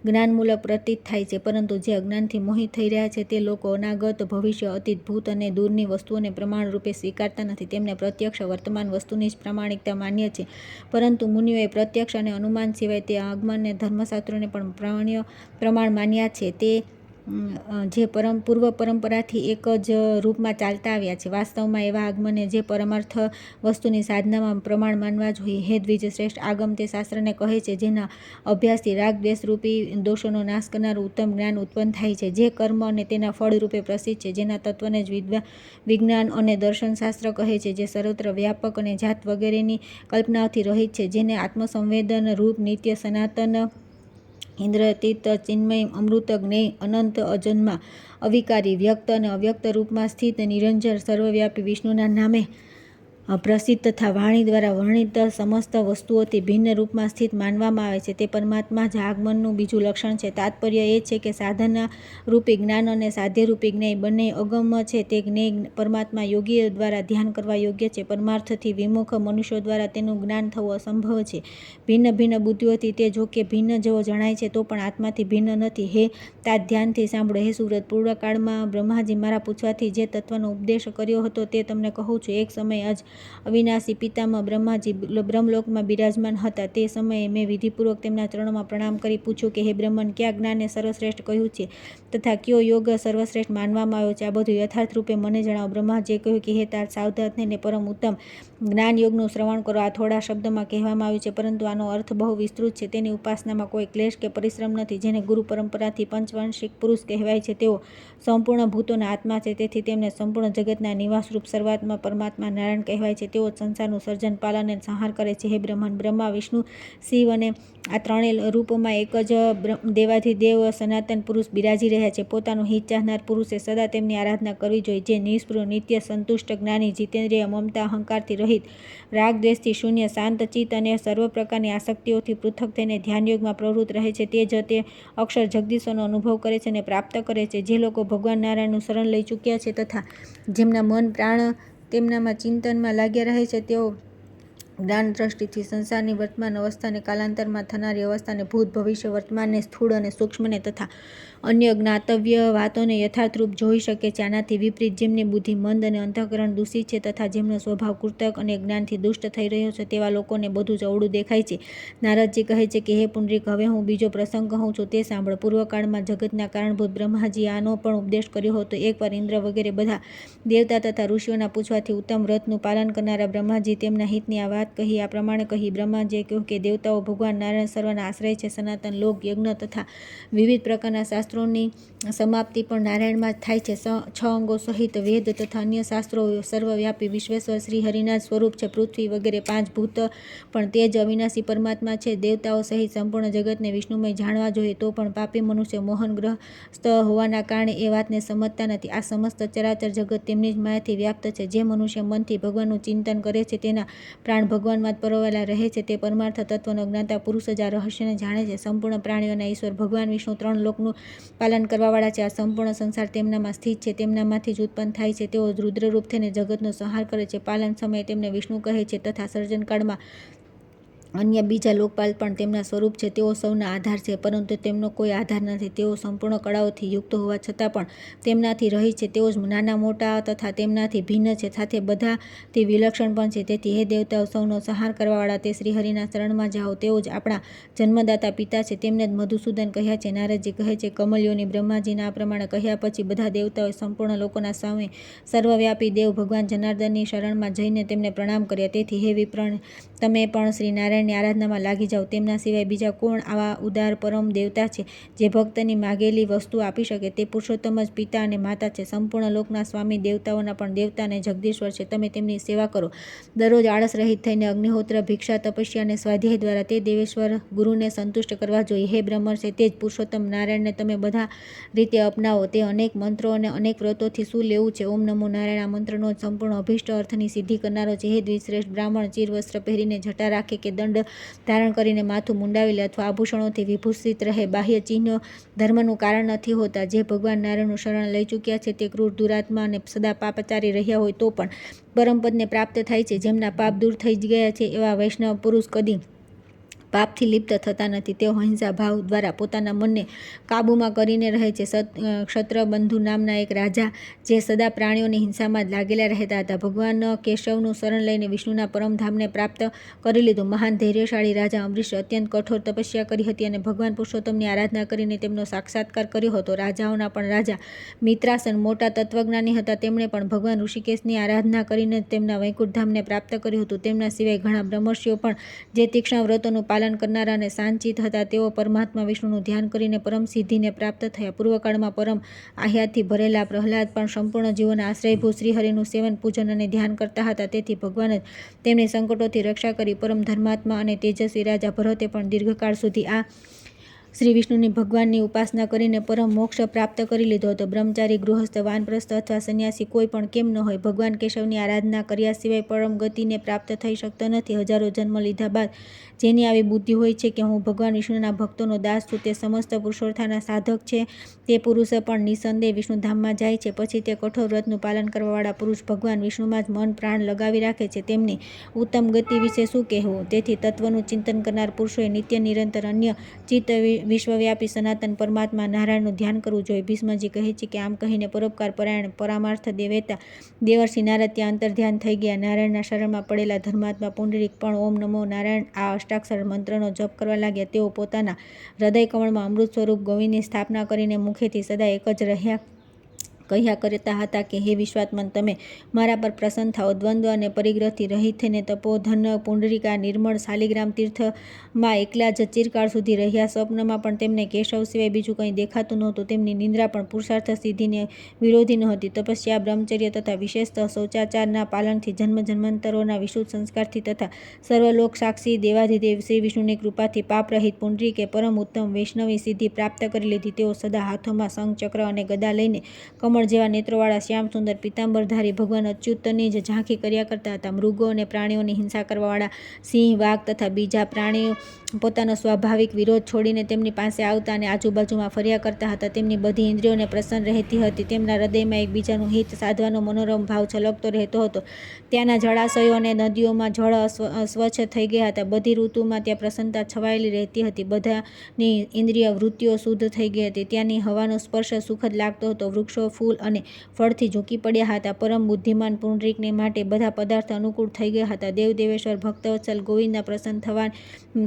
જ્ઞાનમૂલક પ્રતીત થાય છે. પરંતુ જે અજ્ઞાનથી મોહિત થઈ રહ્યા છે તે લોકો અનાગત, ભવિષ્ય, અતીત, ભૂત અને દૂરની વસ્તુઓને પ્રમાણ રૂપે સ્વીકારતા નથી. તેમને પ્રત્યક્ષ વર્તમાન વસ્તુની જ પ્રામાણિકતા માન્ય છે. પરંતુ મુનિઓએ પ્રત્યક્ષ અને અનુમાન સિવાય તે આગમન અને ધર્મશાસ્ત્રોને પણ પ્રમાણ માન્યા છે. તે જે પૂર્વ પરંપરાથી એક જ રૂપમાં ચાલતા આવ્યા છે. વાસ્તવમાં એવા આગમને જે પરમાર્થ વસ્તુની સાધનામાં પ્રમાણ માનવા જોઈએ. હે દ્વિજ શ્રેષ્ઠ, આગમ તે શાસ્ત્રને કહે છે જેના અભ્યાસથી રાગ દ્વેષરૂપી દોષોનો નાશ કરનારું ઉત્તમ જ્ઞાન ઉત્પન્ન થાય છે. જે કર્મ અને તેના ફળ રૂપે પ્રસિદ્ધ છે. જેના તત્વને જ વિજ્ઞાન અને દર્શનશાસ્ત્ર કહે છે. જે સર્વત્ર વ્યાપક અને જાત વગેરેની કલ્પનાઓથી રહિત છે. જેને આત્મસંવેદન રૂપ, નિત્ય, સનાતન, ઇન્દ્રિયાતીત, ચિન્મય, અમૃત, જ્ઞેય, અનંત, અજન્મા, અવિકારી, વ્યક્ત અને અવ્યક્ત રૂપમાં સ્થિત, નિરંજન, સર્વવ્યાપી, વિષ્ણુના નામે પ્રસિદ્ધ તથા વાણી દ્વારા વર્ણિત સમસ્ત વસ્તુઓથી ભિન્ન રૂપમાં સ્થિત માનવામાં આવે છે. તે પરમાત્મા જ આગમનનું બીજું લક્ષણ છે. તાત્પર્ય એ છે કે સાધના રૂપી જ્ઞાન અને સાધ્યરૂપી જ્ઞેય બંને અગમ છે. તે જ્ઞેય પરમાત્મા યોગીઓ દ્વારા ધ્યાન કરવા યોગ્ય છે. પરમાર્થથી વિમુખ મનુષ્યો દ્વારા તેનું જ્ઞાન થવું અસંભવ છે. ભિન્ન ભિન્ન બુદ્ધિઓથી તે જોકે ભિન્ન જેવો જણાય છે તો પણ આત્માથી ભિન્ન નથી. હે तात, ધ્યાનથી સાંભળો. હે સુવ્રત, પૂર્વકાળમાં બ્રહ્માજી મારા પૂછવાથી જે તત્વનો ઉપદેશ કર્યો હતો તે તમને કહું છું. એક સમય જ અવિનાશી પિતામહ બ્રહ્માજી બ્રહ્મલોકમાં બિરાજમાન હતા. તે સમયે મેં વિધિપૂર્વક તેમના ચરણોમાં પ્રણામ કરી પૂછ્યું કે હે બ્રહ્મન, કયા જ્ઞાનને સર્વશ્રેષ્ઠ કહ્યું છે તથા કયો યોગ સર્વશ્રેષ્ઠ માનવામાં આવ્યો છે? આ બધું યથાર્થ રૂપે મને જણાવો. બ્રહ્માજીએ કહ્યું કે હે तात, સાવધાન થઈને પરમ ઉત્તમ જ્ઞાન યોગનું શ્રવણ કરો. આ થોડા શબ્દમાં કહેવામાં આવ્યું છે પરંતુ આનો અર્થ બહુ વિસ્તૃત છે. તેની ઉપાસનામાં કોઈ ક્લેશ કે પરિશ્રમ નથી. જેને ગુરુ પરંપરાથી પંચવાંશિક પુરુષ કહેવાય છે તેઓ સંપૂર્ણ ભૂતોના આત્મા છે. તેથી તેમને સંપૂર્ણ જગતના નિવાસરૂપ સર્વાત્મા પરમાત્મા નારાયણ કહેવાય છે. તેઓ સંસારનું સર્જન, પાલન અને સંહાર કરે છે. હે બ્રહ્મન, બ્રહ્મા, વિષ્ણુ, શિવ અને આ ત્રણેય રૂપોમાં એક જ દેવાધિદેવ સનાતન પુરુષ બિરાજી રહ્યા છે. પોતાનું હિત ચાહનાર પુરુષે સદા તેમની આરાધના કરવી જોઈએ. જે નિષ્પૃહ, નિત્ય, સંતુષ્ટ, જ્ઞાની, જીતેન્દ્રિય, મમતા, અહંકારથી રહિત, રાગ દ્વેષથી શૂન્ય, શાંત ચિત્ત અને સર્વ પ્રકારની આસક્તિઓથી પૃથક થઈને ધ્યાનયોગમાં પ્રવૃત્ત રહે છે. તે જ તે અક્ષર જગદીશોનો અનુભવ કરે છે અને પ્રાપ્ત કરે છે. જે લોકો ભગવાન નારાયણનું શરણ લઈ ચૂક્યા છે તથા જેમના મન પ્રાણ તેમનામાં ચિંતનમાં લાગ્યા રહે છે તેઓ જ્ઞાન દ્રષ્ટિથી સંસારની વર્તમાન અવસ્થાને, કાલાંતરમાં થનારી અવસ્થાને, ભૂત ભવિષ્ય વર્તમાનને, સ્થૂળ અને સૂક્ષ્મને તથા અન્ય જ્ઞાતવ્ય વાતોને યથાર્થરૂપ જોઈ શકે છે. આનાથી વિપરીત જેમની બુદ્ધિ મંદ અને અંતઃકરણ દૂષિત છે તથા જેમનો સ્વભાવ કૃતક અને જ્ઞાનથી દુષ્ટ થઈ રહ્યો છે તેવા લોકોને બધું જ અવળું દેખાય છે. નારદજી કહે છે કે હે પુંડરીક, હવે હું બીજો પ્રસંગ કહું છું તે સાંભળ. પૂર્વકાળમાં જગતના કારણભૂત બ્રહ્માજીએ આનો પણ ઉપદેશ કર્યો હતો. એકવાર ઇન્દ્ર વગેરે બધા દેવતા તથા ઋષિઓના પૂછવાથી ઉત્તમ વ્રતનું પાલન કરનારા બ્રહ્માજી તેમના હિતની આ વાત કહી આ પ્રમાણે કહી. બ્રહ્માજીએ કહ્યું કે દેવતાઓ ભગવાન નારાયણ સર્વના આશ્રય છે. સનાતન લોક યજ્ઞ તથા વિવિધ પ્રકારના શાસ્ત્રોની સમાપ્તિ પણ નારાયણમાં જ થાય છે. 6 અંગો સહિત વેદ તથા અન્ય શાસ્ત્રો સર્વવ્યાપી વિશ્વેશ્વર શ્રી હરિના સ્વરૂપ છે. પૃથ્વી વગેરે 5 ભૂત પણ તે જ અવિનાશી પરમાત્મા છે. દેવતાઓ સહિત સંપૂર્ણ જગતને વિષ્ણુમય જાણવા જોઈએ તો પણ પાપી મનુષ્ય મોહનગ્રસ્ત હોવાના કારણે એ વાતને સમજતા નથી. આ સમસ્ત ચરાચર જગત તેમની જ માયાથી વ્યાપ્ત છે. જે મનુષ્ય મનથી ભગવાનનું ચિંતન કરે છે તેના પ્રાણ ભગવાનમાં જ પરોવાયેલા રહે છે. તે પરમાર્થ તત્વનો જ્ઞાતા પુરુષ જ આ રહસ્યને જાણે છે. સંપૂર્ણ પ્રાણીઓના ઈશ્વર ભગવાન વિષ્ણુ 3 લોકનું પાલન કરવાવાળા છે. આ સંપૂર્ણ સંસાર તેમનામાં સ્થિત છે. તેમનામાંથી જ ઉત્પન્ન થાય છે. તેઓ રુદ્રરૂપ થઈને જગતનો સંહાર કરે છે. પાલન સમયે તેમને વિષ્ણુ કહે છે તથા સર્જનકાળમાં અન્ય બીજા લોકપાલ પણ તેમના સ્વરૂપ છે. તેઓ સૌના આધાર છે પરંતુ તેમનો કોઈ આધાર નથી. તેઓ સંપૂર્ણ કળાઓથી યુક્ત હોવા છતાં પણ તેમનાથી રહિત છે. તેઓ જ નાના મોટા તથા તેમનાથી ભિન્ન છે, સાથે બધાથી વિલક્ષણ પણ છે. તેથી હે દેવતાઓ, સૌનો સંહાર કરવાવાળા તે શ્રીહરિના શરણમાં જાઓ. તેઓ જ આપણા જન્મદાતા પિતા છે. તેમને જ મધુસૂદન કહ્યા છે. નારદજી કહે છે, કમલયોની બ્રહ્માજીના આ પ્રમાણે કહ્યા પછી બધા દેવતાઓએ સંપૂર્ણ લોકોના સ્વામી સર્વવ્યાપી દેવ ભગવાન જનાર્દનની શરણમાં જઈને તેમને પ્રણામ કર્યા. તેથી હે વિપ્ર, તમે પણ શ્રી નારાયણની આરાધનામાં લાગી જાઓ. તેમના સિવાય બીજા કોણ આવા ઉદાર પરમ દેવતા છે જે ભક્તની માગેલી વસ્તુ આપી શકે? તે પુરુષોત્તમ જ પિતા અને માતા છે. સંપૂર્ણ લોકના સ્વામી, દેવતાઓના પણ દેવતા અને જગદીશ્વર છે. તમે તેમની સેવા કરો. દરરોજ આળસ રહિત થઈને અગ્નિહોત્ર, ભિક્ષા, તપસ્યા અને સ્વાધ્યાય દ્વારા તે દેવેશ્વર ગુરુને સંતુષ્ટ કરવા જોઈએ. હે બ્રહ્મર્ષિ, તે જ પુરુષોત્તમ નારાયણને તમે બધા રીતે અપનાવો. તે અનેક મંત્રો અને અનેક વ્રતોથી શું લેવું છે? ઓમ નમો નારાયણ આ મંત્રનો જ સંપૂર્ણ અભિષ્ટ અર્થની સિદ્ધિ કરનારો છે. હે દ્વિશ્રેષ્ઠ બ્રાહ્મણ, ચીર વસ્ત્ર પહેરીને, જટા રાખે કે દંડ ધારણ કરીને, માથું મુંડાવી લે અથવા આભૂષણોથી વિભૂષિત રહે, બાહ્ય ચિહ્નો ધર્મનું કારણ નથી હોતા. જે ભગવાન નારાયણનું શરણ લઈ ચૂક્યા છે તે ક્રૂર, દુરાત્મા અને સદા પાપાચારી રહ્યા હોય તો પણ પરમપદને પ્રાપ્ત થાય છે. જેમના પાપ દૂર થઈ ગયા છે એવા વૈષ્ણવ પુરુષ કદી પાપથી લિપ્ત થતા નથી. તેઓ હિંસા ભાવ દ્વારા પોતાના મનને કાબૂમાં કરીને રહે છે. ક્ષત્રબંધુ નામના એક રાજા જે સદા પ્રાણીઓની હિંસામાં જ લાગેલા રહેતા હતા, ભગવાન કેશવનું શરણ લઈને વિષ્ણુના પરમધામને પ્રાપ્ત કરી લીધું. મહાન ધૈર્યશાળી રાજા અમરીશે અત્યંત કઠોર તપસ્યા કરી હતી અને ભગવાન પુરુષોત્તમની આરાધના કરીને તેમનો સાક્ષાત્કાર કર્યો હતો. રાજાઓના પણ રાજા મિત્રાસન મોટા તત્વજ્ઞાની હતા. તેમણે પણ ભગવાન ઋષિકેશની આરાધના કરીને તેમના વૈકુંઠધામને પ્રાપ્ત કર્યું હતું. તેમના સિવાય ઘણા બ્રહ્મર્ષિઓ પણ જે તીક્ષ્ણ વ્રતોનું પાલન કરનારા અને સાંચિત હતા, તેઓ પરમાત્મા વિષ્ણુનું ધ્યાન કરીને પરમ સિદ્ધિને પ્રાપ્ત થયા. પૂર્વકાળમાં પરમ આહ્લાદથી ભરેલા પ્રહલાદ પણ સંપૂર્ણ જીવોના આશ્રયભૂત શ્રીહરિનું સેવન, પૂજન અને ધ્યાન કરતા હતા. તેથી ભગવાન જ તેમની સંકટોથી રક્ષા કરી. પરમ ધર્માત્મા અને તેજસ્વી રાજા ભરતે પણ દીર્ઘકાળ સુધી આ શ્રી વિષ્ણુની ભગવાનની ઉપાસના કરીને પરમ મોક્ષ પ્રાપ્ત કરી લીધો હતો. બ્રહ્મચારી, ગૃહસ્થ, વાનપ્રસ્થ અથવા સંન્યાસી કોઈ પણ કેમ ન હોય, ભગવાન કેશવની આરાધના કર્યા સિવાય પરમ ગતિને પ્રાપ્ત થઈ શકતો નથી. હજારો જન્મ લીધા બાદ જેની આવી બુદ્ધિ હોય છે કે હું ભગવાન વિષ્ણુના ભક્તોનો દાસ છું, તે સમસ્ત પુરુષાર્થના સાધક છે, તે પુરુષ પણ નિસંદેહ વિષ્ણુધામમાં જાય છે. પછી તે કઠોર વ્રતનું પાલન કરવાવાળા પુરુષ ભગવાન વિષ્ણુમાં જ મન પ્રાણ લગાવી રાખે છે. તેમની ઉત્તમ ગતિ વિશે શું કહેવું? તેથી તત્વનું ચિંતન કરનાર પુરુષોએ નિત્ય નિરંતર અન્ય ચિત્ત વિશ્વવ્યાપી સનાતન પરમાત્મા નારાયણનું ધ્યાન કરવું જોઈએ. ભીષ્મજી કહે છે કે આમ કહીને પરોપકાર પરાયણ પરમાર્થ દેવેતા દેવર્ષિ નારદ ત્યાં અંતર્ધ્યાન થઈ ગયા. નારાયણના શરણમાં પડેલા ધર્માત્મા પુંડરીક પણ ઓમ નમો નારાયણ આ અષ્ટાક્ષર મંત્રનો જપ કરવા લાગ્યા. તેઓ પોતાના હૃદય કમળમાં અમૃત સ્વરૂપ ગોવિંદની સ્થાપના કરીને મુખેથી સદા એક જ કહ્યા કરતા હતા કે હે વિશ્વાત્મન, તમે મારા પર પ્રસન્ન થાઓ. દ્વંદ્વ અને પરિગ્રહથી રહિત થઈને તપોધન પુંડરીક આ નિર્મળ શાલિગ્રામ તીર્થમાં એકલા જ ચિરકાળ સુધી રહ્યા. સ્વપ્નમાં પણ તેમને કેશવ સિવાય બીજું કંઈ દેખાતું નહોતું. તેમની નિંદ્રા પણ પુરુષાર્થ સિદ્ધિને વિરોધી નહોતી. તપસ્યા, બ્રહ્મચર્ય તથા વિશેષતઃ શૌચાચારના પાલનથી, જન્મ જન્માંતરોના વિશુદ્ધ સંસ્કારથી તથા સર્વલોક સાક્ષી દેવાધિદેવ શ્રી વિષ્ણુની કૃપાથી પાપરહિત પુંડરીકે પરમ ઉત્તમ વૈષ્ણવી સિદ્ધિ પ્રાપ્ત કરી લીધી. તેઓ સદા હાથોમાં શંખ, ચક્ર અને ગદા લઈને કમળ જેવા નેત્રોવાળા શ્યામ સુંદર પીતાંબરધારી ભગવાન અચ્યુતની જ ઝાંખી કર્યા કરતા હતા. મૃગો અને પ્રાણીઓની હિંસા કરવાવાળા સિંહ, વાઘ તથા બીજા પ્રાણીઓ પોતાનો સ્વાભાવિક વિરોધ છોડીને તેમની પાસે આવતા અને આજુબાજુમાં ફર્યા કરતા હતા. તેમની બધી ઇન્દ્રિયોને પ્રસન્ન રહેતી હતી. તેમના હૃદયમાં એકબીજાનું હિત સાધવાનો મનોરમ ભાવ છલકતો રહેતો હતો. ત્યાંના જળાશયો અને નદીઓમાં જળ સ્વચ્છ થઈ ગયા હતા. બધી ઋતુમાં ત્યાં પ્રસન્નતા છવાયેલી રહેતી હતી. બધાની ઇન્દ્રિય વૃત્તિઓ શુદ્ધ થઈ ગઈ હતી. ત્યાંની હવાનો સ્પર્શ સુખદ લાગતો હતો. વૃક્ષો ફૂલ અને ફળથી ઝૂકી પડ્યા હતા. પરમ બુદ્ધિમાન પુંડરીકને માટે બધા પદાર્થ અનુકૂળ થઈ ગયા હતા. દેવદેવેશ્વર ભક્તવત્સલ ગોવિંદના પ્રસન્ન થવા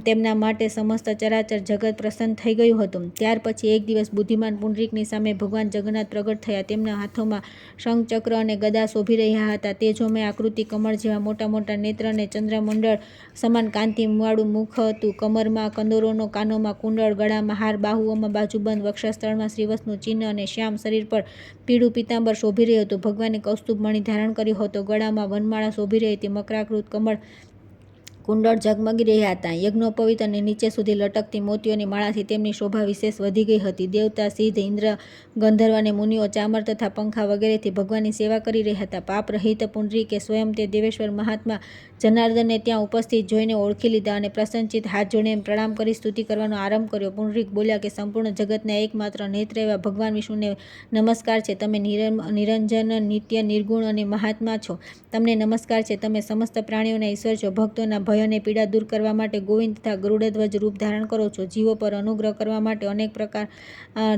તેમના માટે સમસ્ત ચરાચર જગત પ્રસન્ન થઈ ગયું હતું. ત્યાર પછી એક દિવસ બુદ્ધિમાન પુંડરીકની સામે ભગવાન જગન્નાથ પ્રગટ થયા. તેમના હાથોમાં શંખ, ચક્ર અને ગદા શોભી રહ્યા હતા. તેજોમય આકૃતિ, કમળ જેવા મોટા મોટા નેત્ર અને ચંદ્રમંડળ સમાન કાંતિવાળું મુખ હતું. કમરમાં કંદોરોનો, કાનોમાં કુંડળ, ગળામાં હાર, બાહુઓમાં બાજુબંધ, વક્ષસ્થળમાં શ્રીવત્સનું ચિહ્ન અને શ્યામ શરીર પર પીળું પીતાંબર શોભી રહ્યું હતું. ભગવાને કૌસ્તુભ મણિ ધારણ કર્યો હતો. ગળામાં વનમાળા શોભી રહી હતી. મકરાકૃત કમળ કુંડળ ઝગમગી રહ્યા હતા. યજ્ઞોપવિત અને નીચે સુધી લટકતી મોતીઓની માળાથી તેમની શોભા વિશેષ વધી ગઈ હતી. દેવતા, સિદ્ધ, ઇન્દ્ર, ગંધર્વ અને મુનિઓ ચામર તથા પંખા વગેરેથી ભગવાનની સેવા કરી રહ્યા હતા. પાપ રહિત પુંડરીકે સ્વયં તે દેવેશ્વર મહાત્મા જનાર્દનને ત્યાં ઉપસ્થિત જોઈને ઓળખી લીધા અને પ્રસન્નચિત્ત હાથ જોડીને પ્રણામ કરી સ્તુતિ કરવાનો આરંભ કર્યો. પુંડરીક બોલ્યા કે સંપૂર્ણ જગતના એકમાત્ર નેત્ર એવા ભગવાન વિષ્ણુને નમસ્કાર છે. તમે નિરંજન, નિત્ય, નિર્ગુણ અને મહાત્મા છો. તમને નમસ્કાર છે. તમે સમસ્ત પ્રાણીઓના ઈશ્વર છો. ભક્તોના ભય અને પીડા દૂર કરવા માટે ગોવિંદ તથા ગરુડધ્વજ રૂપ ધારણ કરો છો. જીવો પર અનુગ્રહ કરવા માટે અનેક પ્રકાર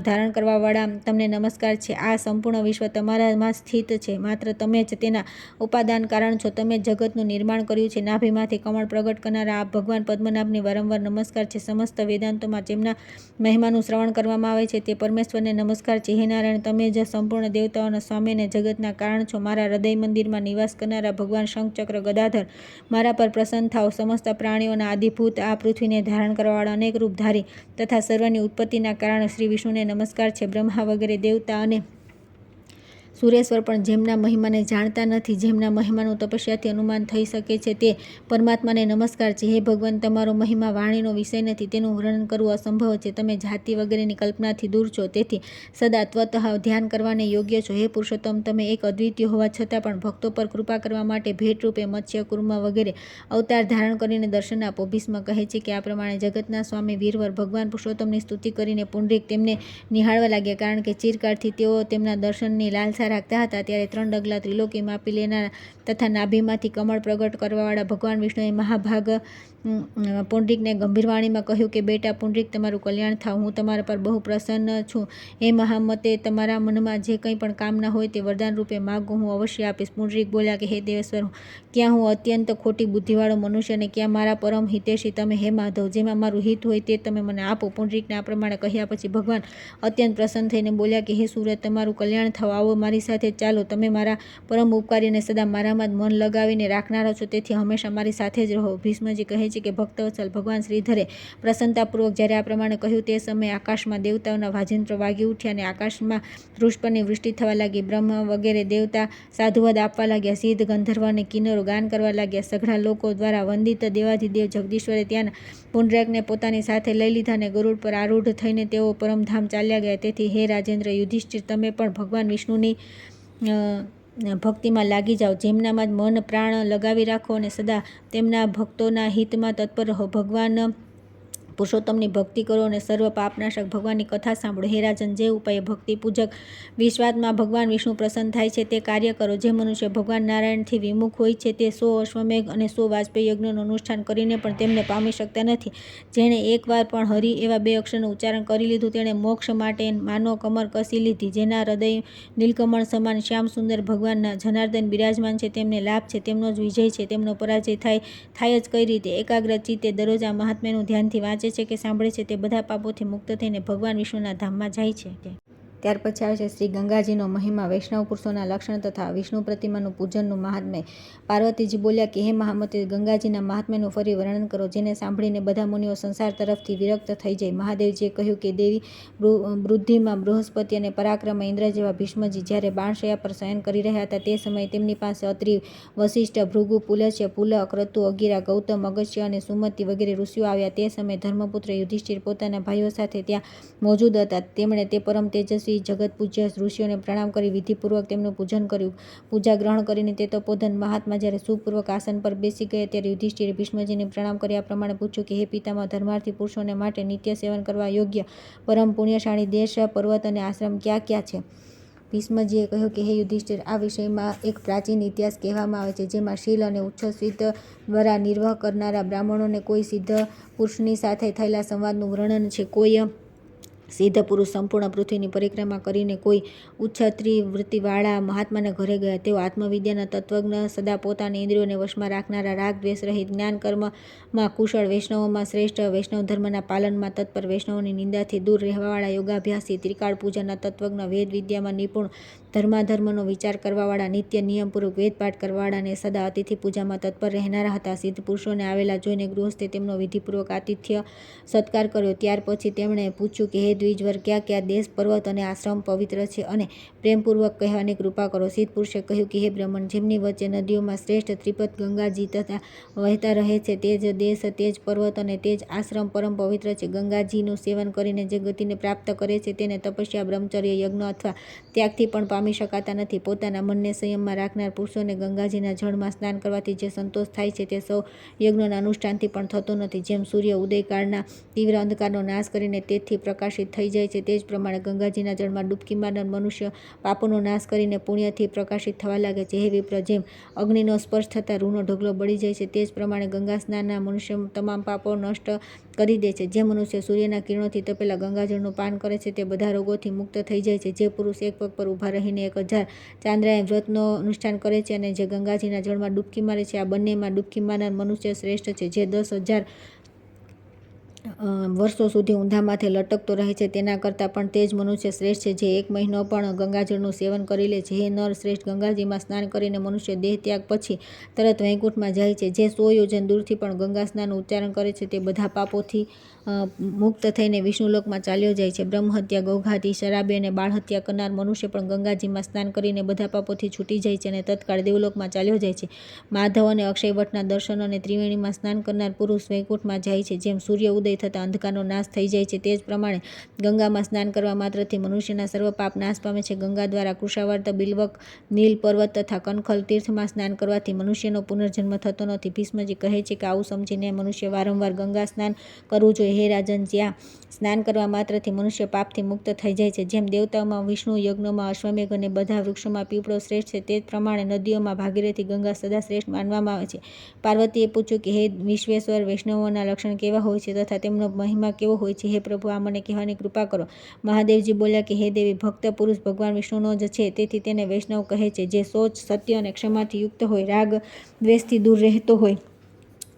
ધારણ કરવાવાળા તમને નમસ્કાર છે. આ સંપૂર્ણ વિશ્વ તમારામાં સ્થિત છે. માત્ર તમે જ તેના ઉપાદાન કારણ છો. તમે જગતનું નિર્માણ કર્યું છે. નાભીમાંથી કમળ પ્રગટ કરનારા આપ ભગવાન પદ્મનાભને વારંવાર નમસ્કાર છે. સમસ્ત વેદાંતોમાં જેમના મહિમાનું શ્રવણ કરવામાં આવે છે તે પરમેશ્વરને નમસ્કાર છે. હે નારાયણ, તમે જ સંપૂર્ણ દેવતાઓના સ્વામી અને જગતના કારણ છો. મારા હૃદય મંદિરમાં નિવાસ કરનારા ભગવાન શંખ, ચક્ર, ગદાધર, મારા પર પ્રસન્ન થાઓ. સમસ્ત પ્રાણીઓના આદિભૂત આ પૃથ્વીને ધારણ કરવાવાળા અનેક રૂપધારી તથા સર્વની ઉત્પત્તિના કારણ શ્રી વિષ્ણુને નમસ્કાર છે. બ્રહ્મા વગેરે દેવતા અને સુરેશ્વર પણ જેમના મહિમાને જાણતા નથી, જેમના મહિમાનું તપસ્યાથી અનુમાન થઈ શકે છે, તે પરમાત્માને નમસ્કાર છે. હે ભગવાન, તમારો મહિમા વાણીનો વિષય નથી. તેનું વર્ણન કરવું અસંભવ છે. તમે જાતિ વગેરેની કલ્પનાથી દૂર છો. તેથી સદા ત્વતઃ ધ્યાન કરવાને યોગ્ય છો. હે પુરુષોત્તમ, તમે એક અદ્વિતીય હોવા છતાં પણ ભક્તો પર કૃપા કરવા માટે ભેટ રૂપે મત્સ્ય, કૂર્મ વગેરે અવતાર ધારણ કરીને દર્શન આપો. ભીષ્મ કહે છે કે આ પ્રમાણે જગતના સ્વામી વીરવર ભગવાન પુરુષોત્તમની સ્તુતિ કરીને પુંડરીક તેમને નિહાળવા લાગ્યા. કારણ કે ચિરકાળથી તેઓ તેમના દર્શનની લાલસા રાખતા હતા. ત્યારે 3 ડગલા ત્રિલોકી માપી લેનારા તથા નાભીમાંથી કમળ પ્રગટ કરવાવાળા ભગવાન વિષ્ણુએ મહાભાગ પુંડરીકને ગંભીર વાણીમાં કહ્યું કે બેટા પુંડરીક, તમારું કલ્યાણ થાવ. હું તમારા પર બહુ પ્રસન્ન છું. હે મહામતે, તમારા મનમાં જે કંઈ પણ કામના હોય તે વરદાન રૂપે માગો, હું અવશ્ય આપીશ. પુંડરીક બોલ્યા કે હે દેવેશ્વર, ક્યાં હું અત્યંત ખોટી બુદ્ધિવાળો મનુષ્ય અને ક્યાં મારા પરમ હિતેશી તમે હે માધવ, જેમાં મારું હિત હોય તે તમે મને આપો. પુંડરીકને આ પ્રમાણે કહ્યા પછી ભગવાન અત્યંત પ્રસન્ન થઈને બોલ્યા કે હે સુરત, તમારું કલ્યાણ થાવ. આવો મારી સાથે ચાલો. તમે મારા પરમ ઉપકારી અને સદા મારામાં જ મન લગાવીને રાખનારા છો, તેથી હંમેશા મારી સાથે જ રહો. ભીષ્મજી કહે છે કે ભક્તવત્સલ ભગવાન શ્રીધરે પ્રસન્નતાપૂર્વક જ્યારે આ પ્રમાણે કહ્યું તે સમયે આકાશમાં દેવતાઓના વાજિંત્ર વાગી ઉઠ્યા અને આકાશમાં પુષ્પની વૃષ્ટિ થવા લાગી. બ્રહ્મ વગેરે દેવતા સાધુવાદ આપવા લાગ્યા. સિદ્ધ, ગંધર્વ અને કિન્નરો ગાન કરવા લાગ્યા. સઘળા લોકો દ્વારા વંદિત દેવાધિદેવ જગદીશ્વરે ત્યાંના પુંડરીકને પોતાની સાથે લઈ લીધા અને ગરુડ પર આરૂઢ થઈને તેઓ પરમધામ ચાલ્યા ગયા. તેથી હે રાજેન્દ્ર યુધિષ્ઠિર, તમે પણ ભગવાન વિષ્ણુની ભક્તિમાં લાગી જાઓ. જેમનામાં જ મન પ્રાણ લગાવી રાખો અને સદા તેમના ભક્તોના હિતમાં તત્પર રહો. ભગવાન પુરુષોત્તમની ભક્તિ કરો અને સર્વ પાપનાશક ભગવાનની કથા સાંભળો. હે રાજન, જે ઉપાયે ભક્તિ પૂજક વિશ્વાત્મા ભગવાન વિષ્ણુ પ્રસન્ન થાય છે તે કાર્ય કરો. જે મનુષ્ય ભગવાન નારાયણથી વિમુખ હોય છે તે 100 અશ્વમેઘ અને 100 વાજપેયી યજ્ઞોનું અનુષ્ઠાન કરીને પણ તેમને પામી શકતા નથી. જેણે એકવાર પણ હરિ એવા 2 અક્ષરનું ઉચ્ચારણ કરી લીધું તેણે મોક્ષ માટે માનો કમર કસી લીધી. જેના હૃદય નીલકમળ સમાન શ્યામ સુંદર ભગવાન જનાર્દન બિરાજમાન છે તેમને લાભ છે, તેમનો જ વિજય છે. તેમનો પરાજય થાય જ કઈ રીતે? એકાગ્ર ચિત્તે દરરોજ આ મહાત્મ્યનું ધ્યાનથી વાંચે છે કે સાંભળે છે તે બધા પાપોથી મુક્ત થઈને ભગવાન વિષ્ણુના ધામમાં જાય છે. ત્યાર પછી આવે છે શ્રી ગંગાજીનો મહિમા, વૈષ્ણવ પુરુષોના લક્ષણ તથા વિષ્ણુ પ્રતિમાનું પૂજનનું મહાત્મ્ય. પાર્વતીજી બોલ્યા કે હે મહામતે, ગંગાજીના મહાત્મ્યનું ફરી વર્ણન કરો, જેને સાંભળીને બધા મુનિઓ સંસાર તરફથી વિરક્ત થઈ જાય. મહાદેવજીએ કહ્યું કે દેવી બુદ્ધિમાં બૃહસ્પતિ અને પરાક્રમમાં ઇન્દ્ર જેવા ભીષ્મજી જ્યારે બાણશયા પર શયન કરી રહ્યા હતા તે સમયે તેમની પાસે અત્રિ, વશિષ્ઠ, ભૃગુ, પુલસ્ત્ય, પુલ, ક્રતુ, અગિરા, ગૌતમ, અગસ્ત્ય અને સુમતિ વગેરે ઋષિઓ આવ્યા. તે સમયે ધર્મપુત્ર યુધિષ્ઠિર પોતાના ભાઈઓ સાથે ત્યાં મોજૂદ હતા. તેમણે તે પરમ તેજસ્વી તપસ્વી જગત પૂજ્ય ઋષિઓને પ્રણામ કરી વિધિપૂર્વક તેમનું પૂજન કર્યું. પૂજા ગ્રહણ કરીને તે તપોધન મહાત્મા જ્યારે સુખપૂર્વક આસન પર બેસી ગયા ત્યારે યુધિષ્ઠિરે ભીષ્મજીને પ્રણામ કરી આ પ્રમાણે પૂછ્યું કે હે પિતામહ, ધર્માર્થી પુરુષોને માટે નિત્ય સેવન કરવા યોગ્ય પરમ પુણ્યશાળી દેશ, પર્વત અને આશ્રમ ક્યાં ક્યાં છે? ભીષ્મજીએ કહ્યું કે હે યુધિષ્ઠિર, આ વિષયમાં એક પ્રાચીન ઇતિહાસ કહેવામાં આવે છે, જેમાં શીલ અને ઉચ્છ્વસિત દ્વારા નિર્વાહ કરનારા બ્રાહ્મણોને કોઈ સિદ્ધ પુરુષની સાથે થયેલા સંવાદનું વર્ણન છે. કોઈ સિદ્ધ પુરુષ સંપૂર્ણ પૃથ્વીની પરિક્રમા કરીને કોઈ ઉચ્છત્રી વૃત્તિવાળા મહાત્માના ઘરે ગયા. તેઓ આત્મવિદ્યાના તત્વજ્ઞ, સદા પોતાની ઇન્દ્રિયોને વશમાં રાખનારા, રાગ દ્વેષ રહિત, જ્ઞાન કર્મમાં કુશળ, વૈષ્ણવોમાં શ્રેષ્ઠ, વૈષ્ણવ ધર્મના પાલનમાં તત્પર, વૈષ્ણવોની નિંદાથી દૂર રહેવાવાળા, યોગાભ્યાસી, ત્રિકાળ પૂજાના તત્વજ્ઞ, વેદ વિદ્યામાં નિપુણ, ધર્માધર્મનો વિચાર કરવાવાળા, નિત્ય નિયમપૂર્વક વેદપાઠ કરવાવાળા અને સદા અતિથિ પૂજામાં તત્પર રહેનારા હતા. સિદ્ધ પુરુષોને આવેલા જોઈને ગૃહસ્થે તેમનો વિધિપૂર્વક આતિથ્ય સત્કાર કર્યો. ત્યાર પછી તેમણે પૂછ્યું કે હે દ્વિજવર, ક્યાં ક્યાં દેશ, પર્વત અને આશ્રમ પવિત્ર છે અને પ્રેમપૂર્વક કહેવાની કૃપા કરો. સિદ્ધ પુરુષે કહ્યું કે હે બ્રહ્મણ, જેમની વચ્ચે નદીઓમાં શ્રેષ્ઠ ત્રિપદ ગંગાજી તથા વહેતા રહે છે, તે જ દેશ, તે જ પર્વત અને તે જ આશ્રમ પરમ પવિત્ર છે. ગંગાજીનું સેવન કરીને જે ગતિને પ્રાપ્ત કરે છે તેને તપસ્યા, બ્રહ્મચર્ય, યજ્ઞ અથવા ત્યાગથી પણ પામી શકાતા નથી. પોતાના મનને સંયમમાં રાખનાર પુરુષોને ગંગાજીના જળમાં સ્નાન કરવાથી જે સંતોષ થાય છે તે સૌ યજ્ઞોના અનુષ્ઠાનથી પણ થતો નથી. જેમ સૂર્ય ઉદયકાળના તીવ્ર અંધકારનો નાશ કરીને તેથી પ્રકાશિત થઈ જાય છે, તે જ પ્રમાણે ગંગાજીના જળમાં ડૂબકી મારનાર મનુષ્ય પાપોનો નાશ કરીને પુણ્યથી પ્રકાશિત થવા લાગે છે. હે વિપ્ર, જેમ અગ્નિનો સ્પર્શ થતાં રૂનો ઢગલો બળી જાય છે, તે જ પ્રમાણે ગંગા સ્નાનના મનુષ્ય તમામ પાપો નષ્ટ કરી દે છે. જે મનુષ્ય સૂર્યના કિરણોથી તપેલા ગંગાજળનું પાન કરે છે તે બધા રોગોથી મુક્ત થઈ જાય છે. જે પુરુષ એક પગ પર ઊભા રહીને 1000 ચાંદ્રાયણ વ્રતનો અનુષ્ઠાન કરે છે અને જે ગંગાજીના જળમાં ડૂબકી મારે છે, આ બંનેમાં ડૂબકી મારનાર મનુષ્ય શ્રેષ્ઠ છે. જે 10,000 વર્ષો સુધી ઊંધા માથે લટકતો રહે છે તેના કરતાં પણ તે જ મનુષ્ય શ્રેષ્ઠ છે જે 1 મહિનો પણ ગંગાજળનું સેવન કરી લે છે. હે નર શ્રેષ્ઠ, ગંગાજીમાં સ્નાન કરીને મનુષ્ય દેહ ત્યાગ પછી તરત વૈકુંઠમાં જાય છે. જે 100 યોજન દૂરથી પણ ગંગા સ્નાનનું ઉચ્ચારણ કરે છે તે બધા પાપોથી મુક્ત થઈને વિષ્ણુલોકમાં ચાલ્યો જાય છે. બ્રહ્મહત્યા, ગૌઘાતી, શરાબી અને બાળહત્યા કરનાર મનુષ્ય પણ ગંગાજીમાં સ્નાન કરીને બધા પાપોથી છૂટી જાય છે અને તત્કાળ દેવલોકમાં ચાલ્યો જાય છે. માધવ અને અક્ષયવટના દર્શન અને ત્રિવેણીમાં સ્નાન કરનાર પુરુષ વૈકુંઠમાં જાય છે. જેમ સૂર્ય ઉદય થતાં અંધકારનો નાશ થઈ જાય છે, તે જ પ્રમાણે ગંગામાં સ્નાન કરવા માત્રથી મનુષ્યના સર્વ પાપ નાશ પામે છે. ગંગા દ્વારા કુશાવર્ત, બિલ્વક, નીલ પર્વત તથા કનખલ તીર્થમાં સ્નાન કરવાથી મનુષ્યનો પુનર્જન્મ થતો નથી. ભીષ્મજી કહે છે કે આવું સમજીને મનુષ્ય વારંવાર ગંગા સ્નાન કરવું જોઈએ. હે રાજન, જ્યાં સ્નાન કરવા માત્રથી મનુષ્ય પાપથી મુક્ત થઈ જાય છે. જેમ દેવતાઓમાં વિષ્ણુ, યજ્ઞોમાં અશ્વમેઘ અને બધા વૃક્ષોમાં પીપળો શ્રેષ્ઠ છે, તે જ પ્રમાણે નદીઓમાં ભાગીરથી ગંગા સદા શ્રેષ્ઠ માનવામાં આવે છે. પાર્વતીએ પૂછ્યું કે હે વિશ્વેશ્વર, વૈષ્ણવોના લક્ષણ કેવા હોય છે તથા તેમનો મહિમા કેવો હોય છે? હે પ્રભુ, આ મને કહેવાની કૃપા કરો. મહાદેવજી બોલ્યા કે હે દેવી, ભક્ત પુરુષ ભગવાન વિષ્ણુનો જ છે, તેથી તેને વૈષ્ણવ કહે છે. જે શૌચ, સત્ય અને ક્ષમાથી યુક્ત હોય, રાગ દ્વેષથી દૂર રહેતો હોય,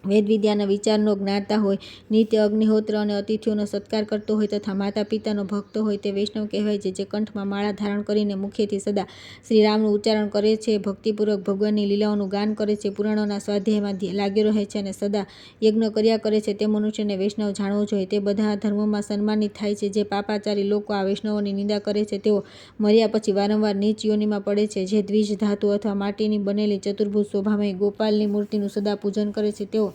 વેદ વિદ્યાના વિચારનો જ્ઞાતા હોય, નિત્ય અગ્નિહોત્ર અને અતિથિઓનો સત્કાર કરતો હોય તથા માતા પિતાનો ભક્ત હોય, તે વૈષ્ણવ કહેવાય છે. જે કંઠમાં માળા ધારણ કરીને મુખેથી સદા શ્રી રામનું ઉચ્ચારણ કરે છે, ભક્તિપૂર્વક ભગવાનની લીલાઓનું ગાન કરે છે, પુરાણોના સ્વાધ્યાયમાં લાગ્યો રહે છે અને સદા યજ્ઞ કર્યા કરે છે, તે મનુષ્યને વૈષ્ણવ જાણવો જોઈએ. તે બધા ધર્મોમાં સન્માનિત થાય છે. જે પાપાચારી લોકો આ વૈષ્ણવોની નિંદા કરે છે તેઓ મર્યા પછી વારંવાર નીચ યોનિમાં પડે છે. જે દ્વિજ ધાતુ અથવા માટીની બનેલી ચતુર્ભુજ શોભામય ગોપાલની મૂર્તિનું સદા પૂજન કરે છે તેઓ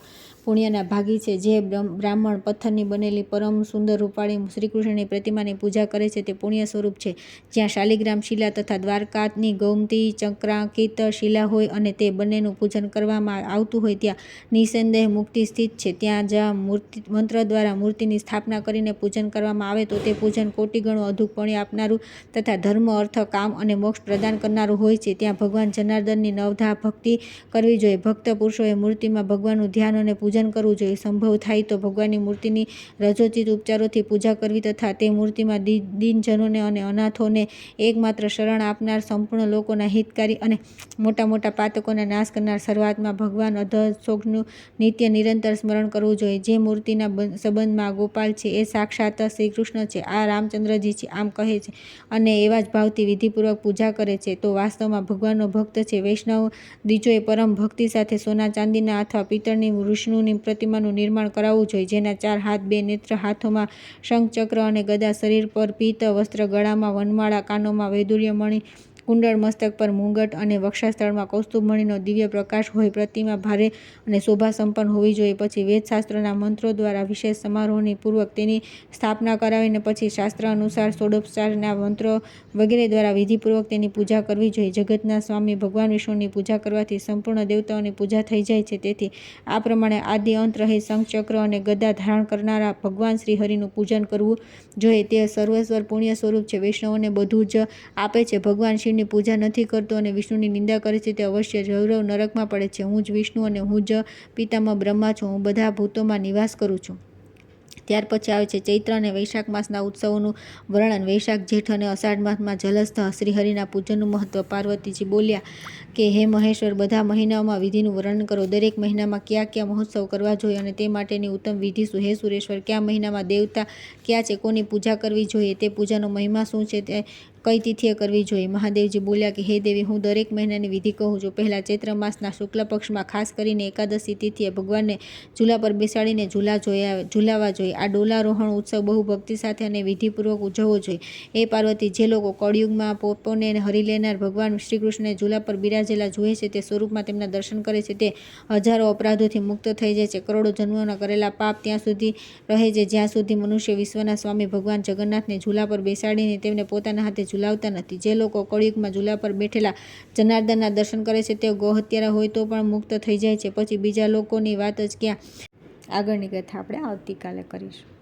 પુણ્યના ભાગી છે. જે બ્રાહ્મણ પથ્થરની બનેલી પરમ સુંદર રૂપાળી શ્રીકૃષ્ણની પ્રતિમાની પૂજા કરે છે તે પુણ્ય સ્વરૂપ છે. જ્યાં શાલિગ્રામ શિલા તથા દ્વારકાની ગૌમતી ચક્રાંકિત શિલા હોય અને તે બંનેનું પૂજન કરવામાં આવતું હોય, ત્યાં નિસંદેહ મુક્તિ સ્થિત છે. ત્યાં જ્યાં મંત્ર દ્વારા મૂર્તિની સ્થાપના કરીને પૂજન કરવામાં આવે તો તે પૂજન કોટી ગણું અધિક પુણ્ય આપનારું તથા ધર્મ, અર્થ, કામ અને મોક્ષ પ્રદાન કરનારું હોય છે. ત્યાં ભગવાન જનાર્દનની નવધા ભક્તિ કરવી જોઈએ. ભક્ત પુરુષોએ મૂર્તિમાં ભગવાનનું ધ્યાન અને પૂજન કરવું જોઈએ. સંભવ થાય તો ભગવાનની મૂર્તિની રજોચિત ઉપચારોથી પૂજા કરવી તથા તે મૂર્તિમાં દીનજનોને અને અનાથોને એકમાત્ર શરણ આપનાર, સંપૂર્ણ લોકોના હિતકારી અને મોટા મોટા પાતકોના નાશ કરનાર સર્વાત્મા ભગવાન અધોક્ષજનું નિત્ય નિરંતર સ્મરણ કરવું જોઈએ. જે મૂર્તિના સંબંધમાં ગોપાલ છે એ સાક્ષાત શ્રીકૃષ્ણ છે, આ રામચંદ્રજી છે, આમ કહે છે અને એવા જ ભાવથી વિધિપૂર્વક પૂજા કરે છે તો વાસ્તવમાં ભગવાનનો ભક્ત છે. વૈષ્ણવ દ્વિજોએ પરમ ભક્તિ સાથે સોના ચાંદીના અથવા પિત્તળની વિષ્ણુની પ્રતિમાનું નિર્માણ કરાવવું જોઈએ, જેના 4 હાથ, 2 નેત્ર, હાથોમાં શંખ, ચક્ર અને ગદા, શરીર પર પીત વસ્ત્ર, ગળામાં વનમાળા, કાનોમાં વૈદુર્ય મણિ, કુંડળ, મસ્તક પર મુગટ અને વક્ષસ્થળમાં કૌસ્તુભમણીનો દિવ્ય પ્રકાશ હોય. પ્રતિમા ભારે અને શોભા સંપન્ન હોવી જોઈએ. પછી વેદશાસ્ત્રના મંત્રો દ્વારા વિશેષ સમારોહની પૂર્વક તેની સ્થાપના કરાવીને પછી શાસ્ત્ર અનુસાર ષોડશોપચારના મંત્રો વગેરે દ્વારા વિધિપૂર્વક તેની પૂજા કરવી જોઈએ. જગતના સ્વામી ભગવાન વિષ્ણુની પૂજા કરવાથી સંપૂર્ણ દેવતાઓની પૂજા થઈ જાય છે. તેથી આ પ્રમાણે આદિ અંત રહિત શંખ, ચક્ર અને ગદા ધારણ કરનારા ભગવાન શ્રી હરિનું પૂજન કરવું જોઈએ. તે સર્વેશ્વર પુણ્ય સ્વરૂપ છે. વૈષ્ણવોને બધું જ આપે છે. ભગવાન શિવની પૂજા નથી કરતો અને વિષ્ણુની નિંદા કરે છે તે અવશ્ય રૌરવ નરકમાં પડે છે. હું જ વિષ્ણુ અને હું જ પિતામહ બ્રહ્મા છું. હું બધા ભૂતોમાં નિવાસ કરું છું. ત્યાર પછી આવે છે ચૈત્ર અને વૈશાખ માસના ઉત્સવોનું વર્ણન. વૈશાખ, જેઠ અને અષાઢ માસમાં જલસ્થ શ્રીહરિના પૂજનનું મહત્વ. પાર્વતીજી બોલ્યા કે હે મહેશ્વર, બધા મહિનાઓમાં વિધિનું વર્ણન કરો. દરેક મહિનામાં કયા કયા મહોત્સવ કરવા જોઈએ અને તે માટેની ઉત્તમ વિધિ શું? હે સુરેશ્વર, કયા મહિનામાં દેવતા ક્યાં છે, કોની પૂજા કરવી જોઈએ, તે પૂજાનો મહિમા શું છે, તે કઈ તિથિએ કરવી જોઈએ? મહાદેવજી બોલ્યા કે હે દેવી, હું દરેક મહિનાની વિધિ કહું છું. પહેલા ચૈત્ર માસના શુક્લ પક્ષમાં ખાસ કરીને એકાદશી તિથિએ ભગવાનને ઝૂલા પર બેસાડીને ઝૂલાવા જોઈએ. આ ડોલારોહણ ઉત્સવ બહુ ભક્તિ સાથે અને વિધિપૂર્વક ઉજવવો જોઈએ. હે પાર્વતી, જે લોકો કળિયુગમાં પોપોને હરી લેનાર ભગવાન શ્રીકૃષ્ણને ઝૂલા પર બિરાજેલા જુએ છે, તે સ્વરૂપમાં તેમના દર્શન કરે છે, તે હજારો અપરાધોથી મુક્ત થઈ જાય છે. કરોડો જન્મોના કરેલા પાપ ત્યાં સુધી રહે છે જ્યાં સુધી મનુષ્ય વિશ્વના સ્વામી ભગવાન જગન્નાથને ઝૂલા પર બેસાડીને તેમને પોતાના હાથે ઝૂલાવતા નથી. જે લોકો કળિયુગમાં ઝૂલા પર બેઠેલા જનાર્દનના દર્શન કરે છે, તેઓ ગોહત્યારા હોય તો પણ મુક્ત થઈ જાય છે. પછી બીજા લોકોની વાત જ ક્યાં. આગળની કથા આપણે આવતીકાલે કરીશું.